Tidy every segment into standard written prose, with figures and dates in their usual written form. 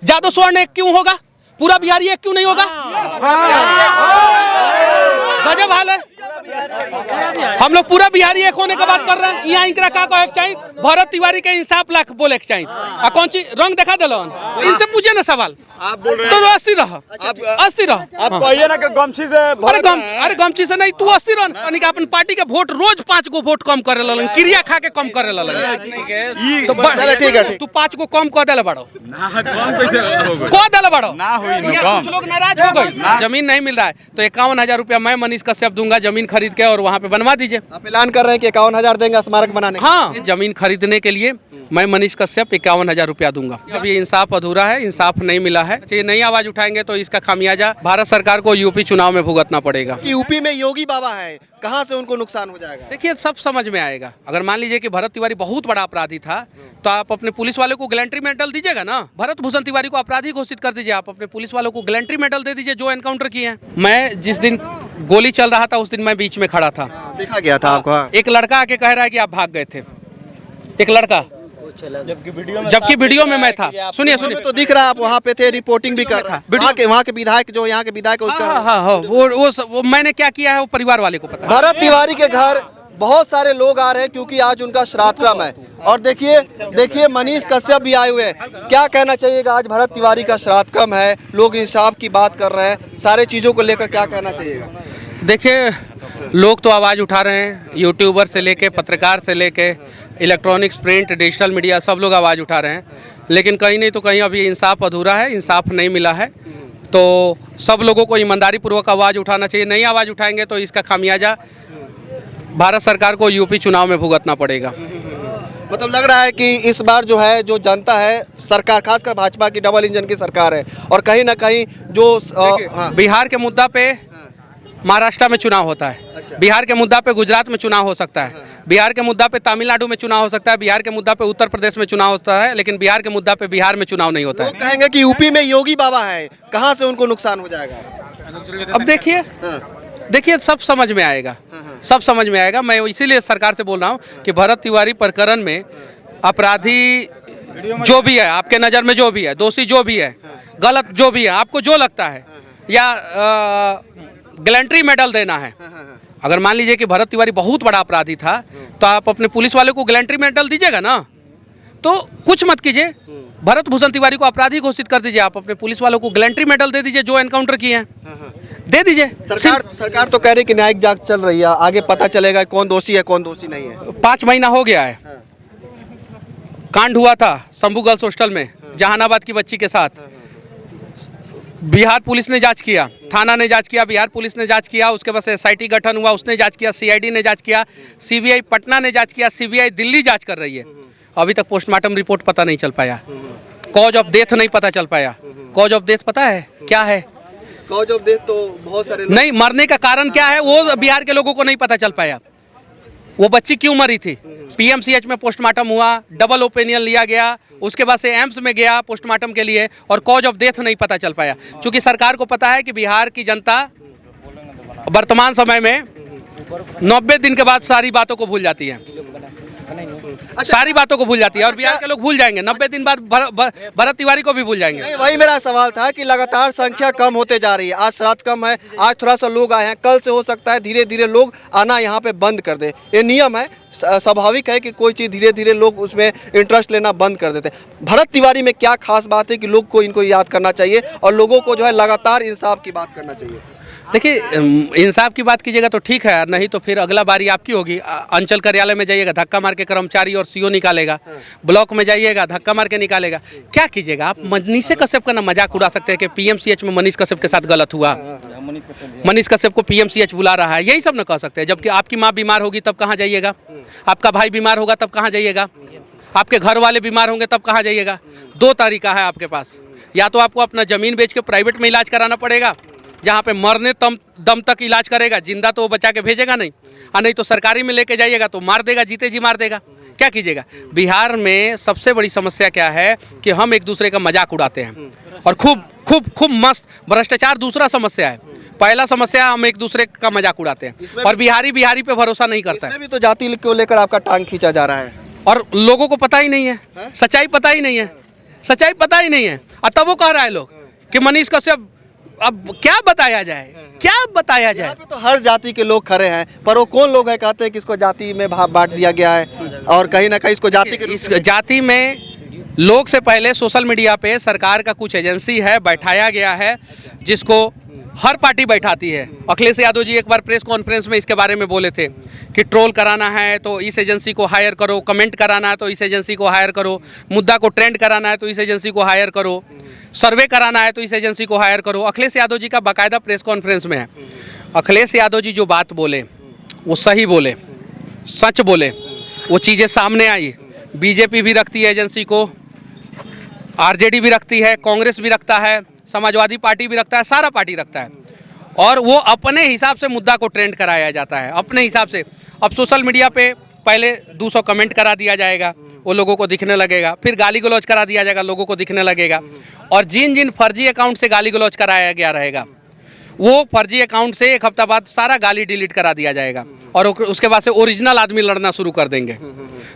जादव स्वर्ण एक क्यों होगा, पूरा बिहारी एक क्यों नहीं होगा? गजब हाल है। हम लोग पूरा बिहारी एक होने का बात कर रहे हैं। यहाँ इंकरा का एक चाहिए भरत तिवारी के इंसाफ लाख बोले के चाहिए। कौन सी रंग दिखा दिलन, इनसे पूछे ना सवाल। आप बोल रहे तो अस्थिर रह, अस्थिर रह। आप कहिए ना कि गमछी से अरे गमछी से नहीं, तू अस्थिर रह। यानी कि अपन पार्टी के वोट रोज 5 गो वोट कम करे ललन, क्रिया खा के कम करे ललन। तो ठीक है तू 5 गो कम कह देले बड़ो, कह देले बड़ो ना हुई। कुछ लोग नाराज हो गए, जमीन नहीं मिल रहा है तो 51,000 रुपया मैं मनीष कश्यप दूंगा जमीन खरीद के, और वहाँ पे बनवा दीजिए। आप ऐलान कर रहे हैं कि 51,000 देंगे स्मारक बनाने। हाँ, जमीन खरीदने के लिए मैं मनीष कश्यप 51,000 रुपया दूंगा। अब ये इंसाफ अधूरा है, इंसाफ नहीं मिला है। ये नहीं आवाज उठाएंगे तो इसका खामियाजा भारत सरकार को यूपी चुनाव में भुगतना पड़ेगा। कि यूपी में योगी बाबा है, कहां से उनको नुकसान हो जाएगा? देखिए सब समझ में आएगा। अगर मान लीजिए कि भरत तिवारी बहुत बड़ा अपराधी था तो आप अपने पुलिस वालों को गैलेंट्री मेडल दीजिएगा ना। भरत भूषण तिवारी को अपराधी घोषित कर दीजिए, आप अपने पुलिस वालों को गैलेंट्री मेडल दे दीजिए जो एनकाउंटर किए हैं। मैं जिस दिन गोली चल रहा था उस दिन मैं बीच में खड़ा था, देखा गया था आपको। एक लड़का आके कह रहा है कि आप भाग गए थे, एक लड़का, जबकि वीडियो में मैं था। सुनिए सुनिए, तो दिख रहा है आप वहाँ पे थे, रिपोर्टिंग भी कर रहा। वहाँ के विधायक जो यहाँ के विधायक उसका हाँ, वो मैंने क्या किया है वो परिवार वाले को पता है। भरत तिवारी के घर बहुत सारे लोग आ रहे हैं क्योंकि आज उनका श्राद्ध क्रम है। और देखिए मनीष कश्यप भी आए हुए हैं। क्या कहना चाहिएगा, आज भरत तिवारी का श्राद्ध क्रम है, लोग इंसाफ की बात कर रहे हैं, सारे चीज़ों को लेकर क्या कहना चाहिएगा? देखिए लोग तो आवाज़ उठा रहे हैं, यूट्यूबर से लेके पत्रकार से लेके इलेक्ट्रॉनिक्स, प्रिंट, डिजिटल मीडिया सब लोग आवाज़ उठा रहे हैं, लेकिन कहीं नहीं तो कहीं अभी इंसाफ अधूरा है, इंसाफ नहीं मिला है। तो सब लोगों को ईमानदारी पूर्वक आवाज़ उठाना चाहिए। नहीं आवाज़ उठाएंगे तो इसका खामियाजा भारत सरकार को यूपी चुनाव में भुगतना पड़ेगा। मतलब लग रहा है कि इस बार जो है जो जनता है, सरकार खासकर भाजपा की डबल इंजन की सरकार है, और कहीं ना कहीं जो बिहार के मुद्दा पे महाराष्ट्र में चुनाव होता है, बिहार के मुद्दा पे गुजरात में चुनाव हो सकता है, बिहार के मुद्दा पे तमिलनाडु में चुनाव हो सकता है, बिहार के मुद्दा पे उत्तर प्रदेश में चुनाव होता है, लेकिन बिहार के मुद्दा पे बिहार में चुनाव नहीं होता है। लोग कहेंगे कि यूपी में योगी बाबा है, कहां से उनको नुकसान हो जाएगा? अब देखिए सब समझ में आएगा, सब समझ में आएगा। मैं इसीलिए सरकार से बोल रहा हूँ कि भरत तिवारी प्रकरण में अपराधी जो भी है, आपके नज़र में जो भी है, दोषी जो भी है, गलत जो भी है, आपको जो लगता है, या गैलेंट्री मेडल देना है। अगर मान लीजिए कि भरत तिवारी बहुत बड़ा अपराधी था तो आप अपने पुलिस वालों को गैलेंट्री मेडल दीजिएगा ना, तो कुछ मत कीजिए, भरत भूषण तिवारी को अपराधी घोषित कर दीजिए, आप अपने पुलिस वालों को गैलेंट्री मेडल दे दीजिए जो एनकाउंटर किए हैं, दे दीजिए। सरकार तो कह रही कि न्यायिक जांच चल रही है, आगे पता चलेगा कौन दोषी है कौन दोषी नहीं है। 5 महीना हो गया है, कांड हुआ था शंभू गर्ल्स हॉस्टल में जहानाबाद की बच्ची के साथ। बिहार पुलिस ने जांच किया, थाना ने जांच किया, बिहार पुलिस ने जांच किया, उसके बाद SIT गठन हुआ, उसने जांच किया, CID ने जांच किया, CBI पटना ने जांच किया, CBI दिल्ली जांच कर रही है। अभी तक पोस्टमार्टम रिपोर्ट पता नहीं चल पाया, कॉज ऑफ डेथ नहीं पता चल पाया। कॉज ऑफ डेथ पता है क्या है? कॉज ऑफ डेथ तो बहुत सारे नहीं, मरने का कारण क्या है वो बिहार के लोगों को नहीं पता चल पाया। वो बच्ची क्यों मरी थी? PMCH में पोस्टमार्टम हुआ, डबल ओपिनियन लिया गया, उसके बाद से एम्स में गया पोस्टमार्टम के लिए, और कॉज ऑफ डेथ नहीं पता चल पाया। क्योंकि सरकार को पता है कि बिहार की जनता वर्तमान समय में 90 दिन के बाद सारी बातों को भूल जाती है, सारी बातों को भूल जाती है, और बिहार के लोग भूल जाएंगे 90 दिन बाद, भरत तिवारी को भी भूल जाएंगे। नहीं, वही मेरा सवाल था कि लगातार संख्या कम होते जा रही है। आज श्राद्ध कम है, आज थोड़ा सा लोग आए हैं, कल से हो सकता है धीरे धीरे लोग आना यहाँ पे बंद कर दे। ये नियम है, स्वाभाविक है कि कोई चीज़ धीरे धीरे लोग उसमें इंटरेस्ट लेना बंद कर देते हैं। भरत तिवारी में क्या खास बात है कि लोग को इनको याद करना चाहिए और लोगों को जो है लगातार इंसाफ की बात करना चाहिए? देखिए इंसाफ की बात कीजिएगा तो ठीक है, नहीं तो फिर अगला बारी आपकी होगी। अंचल कार्यालय में जाइएगा, धक्का मार के कर्मचारी और CO निकालेगा, ब्लॉक में जाइएगा, धक्का मार के निकालेगा। क्या कीजिएगा आप? मनीष कश्यप का ना मजाक उड़ा सकते हैं कि PMCH में मनीष कश्यप के साथ गलत हुआ, मनीष कश्यप को PMCH बुला रहा है, यही सब ना कह सकते हैं। जबकि आपकी माँ बीमार होगी तब कहाँ जाइएगा, आपका भाई बीमार होगा तब कहाँ जाइएगा, आपके घर वाले बीमार होंगे तब कहाँ जाइएगा। 2 तरीका है आपके पास, या तो आपको अपना ज़मीन बेच के प्राइवेट में इलाज कराना पड़ेगा जहाँ पे मरने दम तक इलाज करेगा, जिंदा तो वो बचा के भेजेगा नहीं, और नहीं तो सरकारी में लेके जाइएगा तो मार देगा, जीते जी मार देगा। क्या कीजिएगा? बिहार में सबसे बड़ी समस्या क्या है कि हम एक दूसरे का मजाक उड़ाते हैं, और खूब खूब खूब मस्त। भ्रष्टाचार दूसरा समस्या है, पहला समस्या हम एक दूसरे का मजाक उड़ाते हैं, और बिहारी पे भरोसा नहीं करता है। इसमें भी तो जाति को लेकर आपका टांग खींचा जा रहा है, और लोगों को पता ही नहीं है, सच्चाई पता ही नहीं है। सच्चाई पता ही नहीं है। और तब वो कह रहा है लोग कि मनीष कश्यप, अब क्या बताया जाए, क्या बताया जाए। यहाँ पे तो हर जाति के लोग खड़े हैं, पर वो कौन लोग हैं कहते हैं कि इसको जाति में बांट दिया गया है और कहीं ना कहीं इसको जाति के इस जाति में लोग से पहले सोशल मीडिया पे सरकार का कुछ एजेंसी है, बैठाया गया है, जिसको हर पार्टी बैठाती है। अखिलेश यादव जी एक बार प्रेस कॉन्फ्रेंस में इसके बारे में बोले थे कि ट्रोल कराना है तो इस एजेंसी को हायर करो, कमेंट कराना है तो इस एजेंसी को हायर करो, मुद्दा को ट्रेंड कराना है तो इस एजेंसी को हायर करो, सर्वे कराना है तो इस एजेंसी को हायर करो। अखिलेश यादव जी का बाकायदा प्रेस कॉन्फ्रेंस में है। अखिलेश यादव जी जो बात बोले वो सही बोले, सच बोले, वो चीज़ें सामने आई। बीजेपी भी रखती है एजेंसी को, आरजेडी भी रखती है, कांग्रेस भी रखता है, समाजवादी पार्टी भी रखता है, सारा पार्टी रखता है, और वो अपने हिसाब से मुद्दा को ट्रेंड कराया जाता है अपने हिसाब से। अब सोशल मीडिया पे पहले 200 कमेंट करा दिया जाएगा, वो लोगों को दिखने लगेगा, फिर गाली गलौज करा दिया जाएगा, लोगों को दिखने लगेगा, और जिन जिन फर्जी अकाउंट से गाली गलौज कराया गया रहेगा वो फर्जी अकाउंट से एक हफ्ता बाद सारा गाली डिलीट करा दिया जाएगा, और उसके बाद से ओरिजिनल आदमी लड़ना शुरू कर देंगे।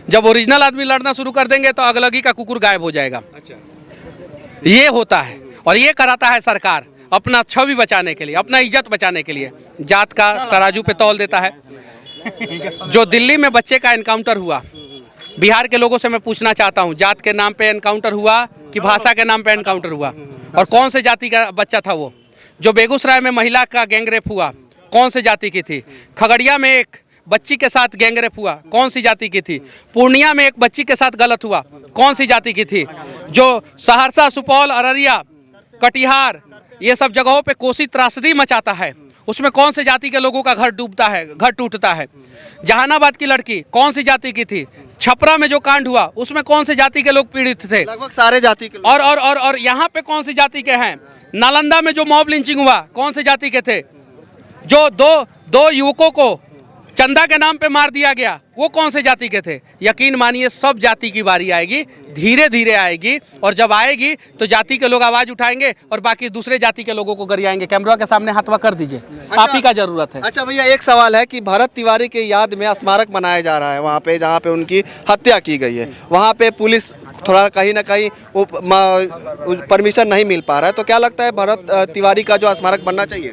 जब ओरिजिनल आदमी लड़ना शुरू कर देंगे तो अगलगी का कुकुर गायब हो जाएगा। ये होता है, और ये कराता है सरकार अपना छवि बचाने के लिए, अपना इज्जत बचाने के लिए, जात का तराजू पे तौल देता है। जो दिल्ली में बच्चे का एनकाउंटर हुआ, बिहार के लोगों से मैं पूछना चाहता हूँ, जात के नाम पे एनकाउंटर हुआ कि भाषा के नाम पे एनकाउंटर हुआ, और कौन से जाति का बच्चा था वो? जो बेगूसराय में महिला का गैंगरेप हुआ, कौन से जाति की थी? खगड़िया में एक बच्ची के साथ गैंगरेप हुआ, कौन सी जाति की थी? पूर्णिया में एक बच्ची के साथ गलत हुआ, कौन सी जाति की थी? जो सहरसा, सुपौल, अररिया, कटिहार, ये सब जगहों पे कोसी त्रासदी मचाता है, उसमें कौन से जाति के लोगों का घर डूबता है, घर टूटता है? जहानाबाद की लड़की कौन सी जाति की थी? छपरा में जो कांड हुआ उसमें कौन से जाति के लोग पीड़ित थे? लगभग सारे जाति के लोग। और यहाँ पे कौन सी जाति के हैं? नालंदा में जो मॉब लिंचिंग हुआ कौन से जाति के थे? जो दो युवकों को चंदा के नाम पे मार दिया गया वो कौन से जाति के थे? यकीन मानिए सब जाति की बारी आएगी, धीरे धीरे आएगी, और जब आएगी तो जाति के लोग आवाज उठाएंगे और बाकी दूसरे जाति के लोगों को गरियाएंगे। कैमरा के सामने हाथवा कर दीजिए, आप ही का जरूरत है। अच्छा भैया, एक सवाल है कि भरत तिवारी के याद में स्मारक बनाया जा रहा है वहाँ पे जहाँ पे उनकी हत्या की गई है, वहाँ पे पुलिस थोड़ा कहीं ना कहीं वो परमिशन नहीं मिल पा रहा है, तो क्या लगता है भरत तिवारी का जो स्मारक बनना चाहिए?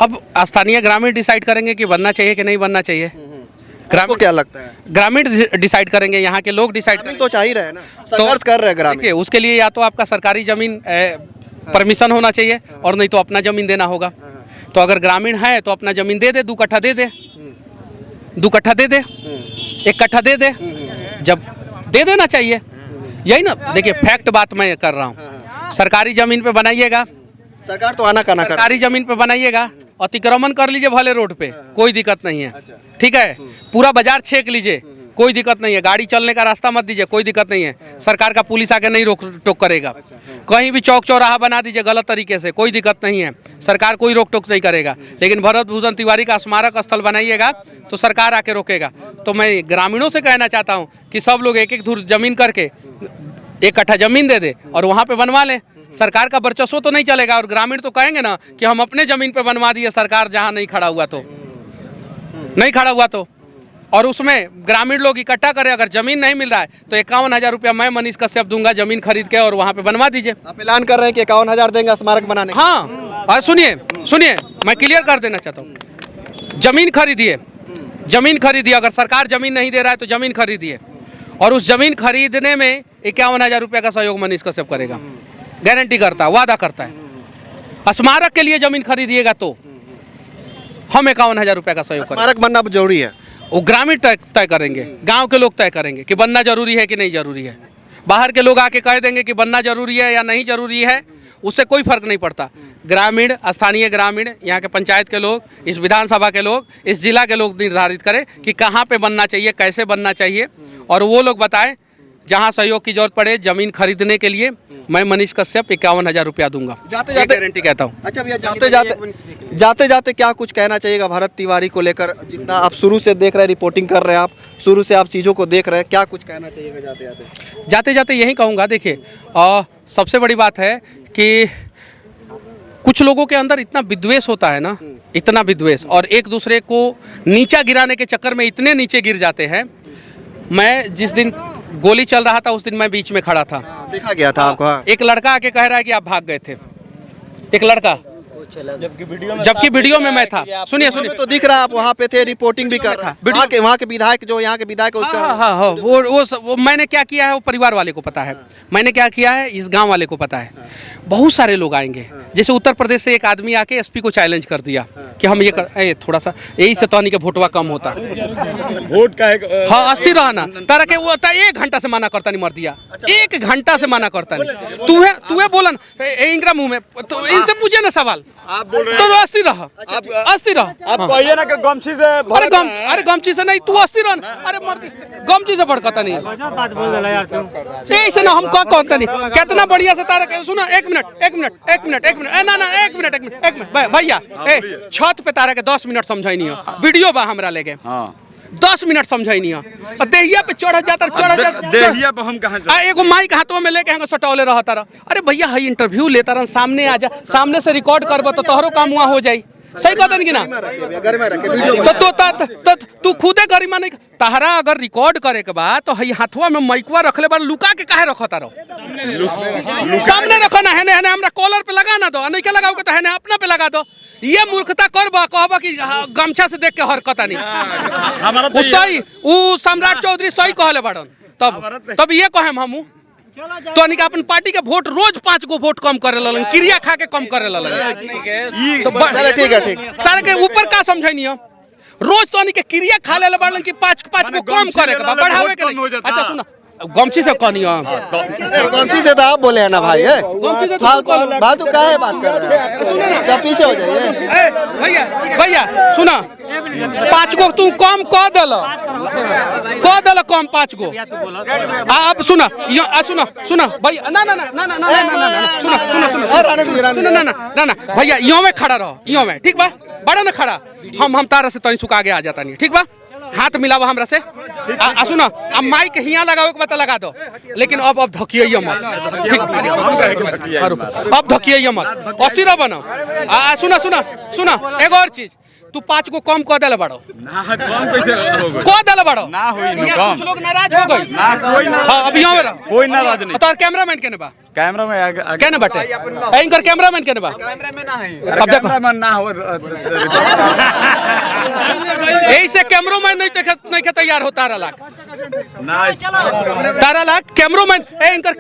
अब स्थानीय ग्रामीण डिसाइड करेंगे कि बनना चाहिए कि नहीं बनना चाहिए। आपको क्या लगता है? ग्रामीण डिसाइड करेंगे, यहाँ के लोग डिसाइड करेंगे। तो चाहिए रहे ना, संघर्ष कर रहे हैं ग्रामीण। देखिए, उसके लिए या तो आपका सरकारी जमीन परमिशन होना चाहिए, और नहीं तो अपना जमीन देना होगा। तो अगर ग्रामीण है तो अपना जमीन दे दे, 2 कट्ठा दे दे, 2 कट्ठा दे दे, 1 कट्ठा दे दे, जब दे देना चाहिए। यही ना, देखिए फैक्ट बात मैं कर रहा हूँ। सरकारी जमीन पे बनाइएगा, सरकार तो आना काना कर, सरकारी जमीन पे बनाइएगा, अतिक्रमण कर लीजिए भले रोड पे, कोई दिक्कत नहीं है, ठीक है। पूरा बाजार छेक लीजिए, कोई दिक्कत नहीं है। गाड़ी चलने का रास्ता मत दीजिए, कोई दिक्कत नहीं है। सरकार का पुलिस आके नहीं रोक टोक करेगा। कहीं भी चौक चौराहा बना दीजिए गलत तरीके से, कोई दिक्कत नहीं है, सरकार कोई रोक टोक नहीं करेगा। लेकिन भरत भूषण तिवारी का स्मारक स्थल बनाइएगा तो सरकार आके रोकेगा। तो मैं ग्रामीणों से कहना चाहता हूँ कि सब लोग 1-1 धुर जमीन करके 1 कट्ठा जमीन दे दे और वहाँ पे बनवा ले। सरकार का वर्चस्व तो नहीं चलेगा, और ग्रामीण तो कहेंगे ना कि हम अपने जमीन पे बनवा दिए, सरकार जहाँ नहीं खड़ा हुआ तो नहीं खड़ा हुआ तो। और उसमें ग्रामीण लोग इकट्ठा करें, अगर जमीन नहीं मिल रहा है तो 51,000 रुपया मैं मनीष कश्यप दूंगा जमीन खरीद के, और वहाँ पे बनवा दीजिए। आप ऐलान कर रहे हैं कि 51,000 देंगे स्मारक बनाने? हाँ, और सुनिए मैं क्लियर कर देना चाहता हूँ। जमीन खरीदिए, जमीन खरीदिए। अगर सरकार जमीन नहीं दे रहा है तो जमीन खरीदिए, और उस जमीन खरीदने में 51,000 रुपया का सहयोग मनीष कश्यप करेगा, गारंटी करता है, वादा करता है। स्मारक के लिए जमीन खरीदिएगा तो हम 51,000 रुपया का सहयोग करेंगे। स्मारक बनना जरूरी है, वो ग्रामीण तय करेंगे, गांव के लोग तय करेंगे कि बनना जरूरी है कि नहीं जरूरी है। बाहर के लोग आके कह देंगे कि बनना जरूरी है या नहीं जरूरी है, उससे कोई फर्क नहीं पड़ता। ग्रामीण, स्थानीय ग्रामीण, यहाँ के पंचायत के लोग, इस विधानसभा के लोग, इस जिला के लोग निर्धारित करें कि कहाँ पे बनना चाहिए, कैसे बनना चाहिए, और वो लोग बताएं। जहाँ सहयोग की जरूरत पड़े जमीन खरीदने के लिए मैं मनीष कश्यप 51,000 रुपया दूंगा, जाते जाते गारंटी कहता हूँ। अच्छा भैया, जाते जाते क्या कुछ कहना चाहिएगा भरत तिवारी को लेकर? जितना आप शुरू से देख रहे हैं, रिपोर्टिंग कर रहे हैं, आप शुरू से आप चीज़ों को देख रहे हैं, क्या कुछ कहना चाहिएगा जाते जाते? जाते जाते यही कहूँगा, देखिए सबसे बड़ी बात है कि कुछ लोगों के अंदर इतना विद्वेष होता है ना, इतना विद्वेष, और एक दूसरे को नीचा गिराने के चक्कर में इतने नीचे गिर जाते हैं। मैं जिस दिन गोली चल रहा था उस दिन मैं बीच में खड़ा था। देखा गया था आपको। हाँ। एक लड़का आके कह रहा है कि आप भाग गए थे, एक लड़का, जबकि वीडियो में मैं था। सुनिए सुनिए, तो दिख रहा है आप वहाँ पे थे, रिपोर्टिंग भी कर रहा है। वहाँ के विधायक जो यहाँ के विधायक उसका हाँ, वो मैंने क्या किया है वो परिवार वाले को पता है, मैंने क्या किया है इस गांव वाले को पता है। बहुत सारे लोग आएंगे, जैसे उत्तर प्रदेश से एक आदमी आके एसपी को चैलेंज कर दिया कि हम ये थोड़ा सा यही से तहनी के वोटवा कम होता। वोट का एक हाँ अस्थिर रहना तारा के वो 1 घंटा से मना करता नहीं, मर दिया 1 घंटा से मना करता नहीं। तूहे बोलन इंगरा मुंह में, तो इनसे पूछे ना सवाल, आप बोल रहे तो अस्थिर रह, अस्थिर रह। आप कहिए ना कि गमछी से अरे गमछी से नहीं, तू अस्थिर रह, अरे मर गमछी से भड़कता नहीं ऐसे ना, हम कहता नहीं कितना बढ़िया से तारा के। सुना एक मिनट भैया, छत पे तारा के 10 मिनट समझाई नहीं हो, वीडियो बा हमरा लेके 10 मिनट समझाई नहीं हो, देहिया पे चढ़ जाता देहिया पे हम कहां एगो माइक हाथों में लेके हंगा सटौले रहता रह। अरे भैया हई इंटरव्यू लेता रह, सामने आ जा, सामने से रिकॉर्ड करबो तो तोहरो काम वहां हो जाई। सही कहता नहीं कि ना, तो तू खुदे गरिमा नहीं। तहरा अगर रिकॉर्ड करे के बाद तो हई हाथवा में माइकवा रखले बार, लुका के काहे रखता रहो? सामने रखो ना, है ने हमरा कॉलर पे लगा ना दो, नहीं के लगाओ तो है ने अपना पे लगा दो। ये मूर्खता करबा, कहबा कि गमछा से देख के हरकता नहीं। वो सही, वो सम्राट चौधरी सही कहले बाड़न, तब ये कहेम हमू तो अपन पार्टी के वोट रोज 5 गो वोट कम करे ललन, क्रिया खा के कम करे ललन। चलो ठीक है, ठीक। तार के ऊपर का समझाई हो, रोज तो के क्रिया खा ले बाड़न कि 5 गो कम करे के बढ़ावे के नहीं। अच्छा सुना, गमछी से कहनी हो, गमछी से तो आप बोले हैं ना भाई, फालतू काहे बात कर रहे हैं? अच्छा पीछे हो जाइए। भैया सुना, 5 गो तू कम कह दल कम 5 गो। अब सुना सुना भैया, ना भैया यो में खड़ा रहो, यो में ठीक बा, बड़ा ना खड़ा, हम तारा से तनी सुखा आगे आ जाता नहीं, ठीक बा? हाथ मिलावा हमरा से। सुनो, अब माइक हियां लगाओ के बता लगा दो, लेकिन अब धकिए मत, अब धकिए मत, अस्थिर बनो। सुना एगो और चीज, तू 5 गो कम कह देले बाड़ो, कह देले बाड़ो ना होई न कुछ लोग नाराज हो गई ना, कोई ना। हां अभी यहां में रह, कोई नाराज नहीं। तो कैमरामैन केने बा, कैमरा में केने बाटे एंकर कैमरामैन केने बा, कैमरामैन ना है, अब देखो कैमरामैन ना हो, ऐसे कैमरामैन नहीं के तैयार हो। तारा लाख कैमरामैन एंकर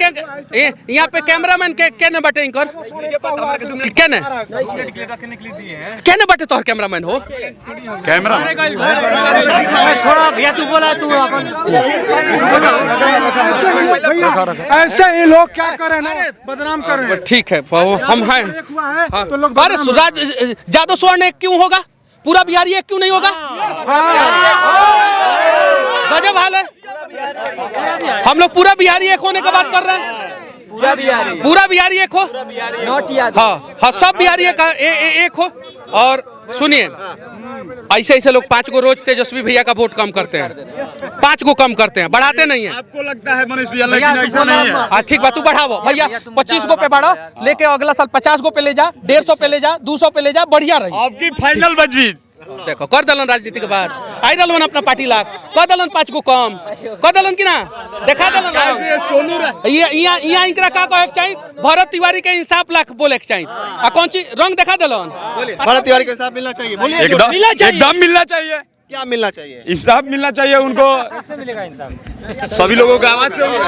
यहाँ पे कैमरामैन केने बाटे एंकर केने बाटे तोहर कैमरामैन हो, कैमरा थोड़ा भैया तू बोला, तू ऐसे ही लोग क्या करें ना, बदनाम करें। ठीक है हम हैं तो लोग अरे सुराज जादव स्वर्ण एक क्यों होगा, पूरा बिहारी एक क्यों नहीं होगा? गजब हाल है, हम लोग पूरा बिहारी एक होने का बात कर रहे हैं। पूरा बिहारी एक हो, हाँ सब बिहारी एक हो। और सुनिए, ऐसे लोग 5 गो रोज तेजस्वी भैया का वोट कम करते हैं, 5 गो कम करते हैं, बढ़ाते नहीं है। आपको लगता है मनीष भैया, लेकिन ऐसा नहीं है। हाँ ठीक बात, तू बढ़ावो भैया, 25 गो पे बढ़ा, लेके अगला साल 50 गो पे ले जा, 150 पे ले जा, 200 पे ले जा, बढ़िया रही। आपकी फाइनल बजवीज देखो कर दलन राजनीति के बाद आई दलन अपना पार्टी लाख कर दलन 5 गो कम कर दलन कि ना, देखा दलन सोनू यहाँ इनकरा का कहे चाहिए, भरत तिवारी के इंसाफ लाख बोले के चाहिए, आ कौन चीज रंग देखा दलन, भरत तिवारी को इंसाफ मिलना चाहिए, बोलिए एकदम मिलना चाहिए। क्या मिलना चाहिए? इंसाफ मिलना चाहिए उनको, सभी लोगों का आवाज चाहिए।